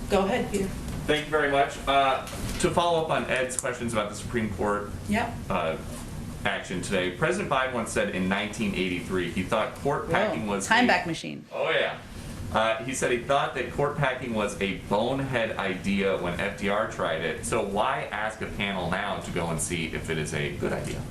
Go ahead, Peter. Thank you very much. To follow up on Ed's questions about the Supreme Court Yep. action today, President Biden once said in 1983 he thought court packing was time back machine. Oh yeah. He said he thought that court packing was a bonehead idea when FDR tried it. So why ask a panel now to go and see if it is a good idea?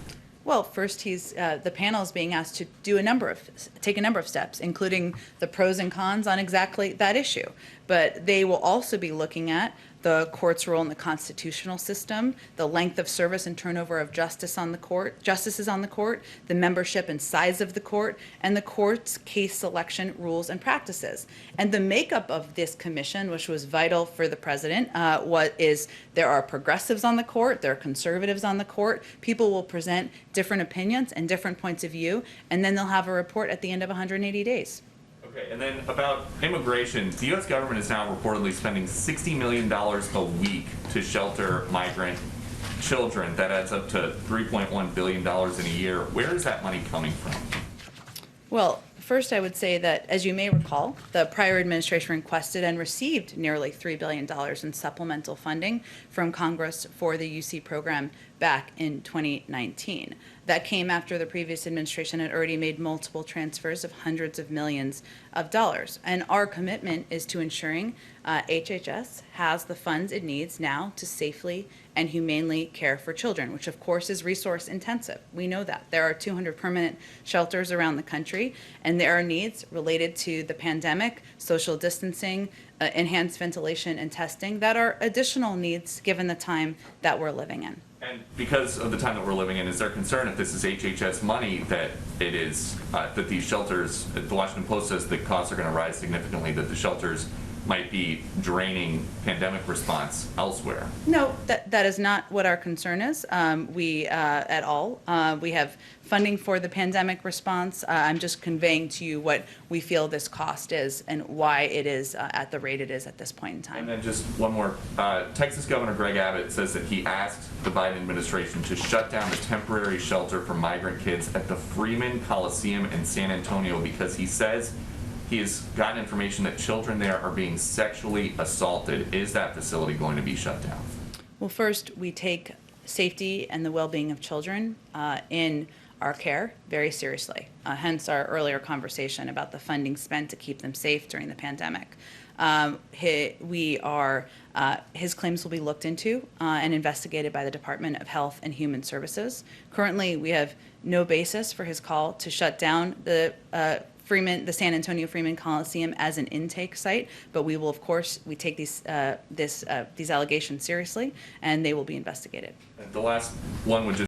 Well, first, the panel is being asked to take a number of steps, including the pros and cons on exactly that issue. But they will also be looking at the court's role in the constitutional system, the length of service and turnover of justices on the court, the membership and size of the court, and the court's case selection rules and practices. And the makeup of this commission, which was vital for the president, there are progressives on the court, there are conservatives on the court. People will present different opinions and different points of view, and then they'll have a report at the end of 180 days. Okay, and then about immigration, the U.S. government is now reportedly spending $60 million a week to shelter migrant children. That adds up to $3.1 billion in a year. Where is that money coming from? Well, first I would say that, as you may recall, the prior administration requested and received nearly $3 billion in supplemental funding from Congress for the UC program back in 2019. That came after the previous administration had already made multiple transfers of hundreds of millions of dollars. And our commitment is to ensuring HHS has the funds it needs now to safely and humanely care for children, which of course is resource intensive. We know that. There are 200 permanent shelters around the country, and there are needs related to the pandemic, social distancing, enhanced ventilation and testing that are additional needs given the time that we're living in. And because of the time that we're living in, is there concern if this is HHS money that it is, that these shelters, the Washington Post says the costs are going to rise significantly, that the shelters might be draining pandemic response elsewhere? No, that is not what our concern is. At all. We have funding for the pandemic response. I'm just conveying to you what we feel this cost is and why it is at the rate it is at this point in time. And then just one more. Texas Governor Greg Abbott says that he asked the Biden administration to shut down the temporary shelter for migrant kids at the Freeman Coliseum in San Antonio because he says he has gotten information that children there are being sexually assaulted. Is that facility going to be shut down? Well, first, we take safety and the well-being of children in our care very seriously, hence our earlier conversation about the funding spent to keep them safe during the pandemic. His claims will be looked into and investigated by the Department of Health and Human Services. Currently, we have no basis for his call to shut down the San Antonio Freeman Coliseum as an intake site, but we will, of course, we take these allegations seriously, and they will be investigated. The last one would just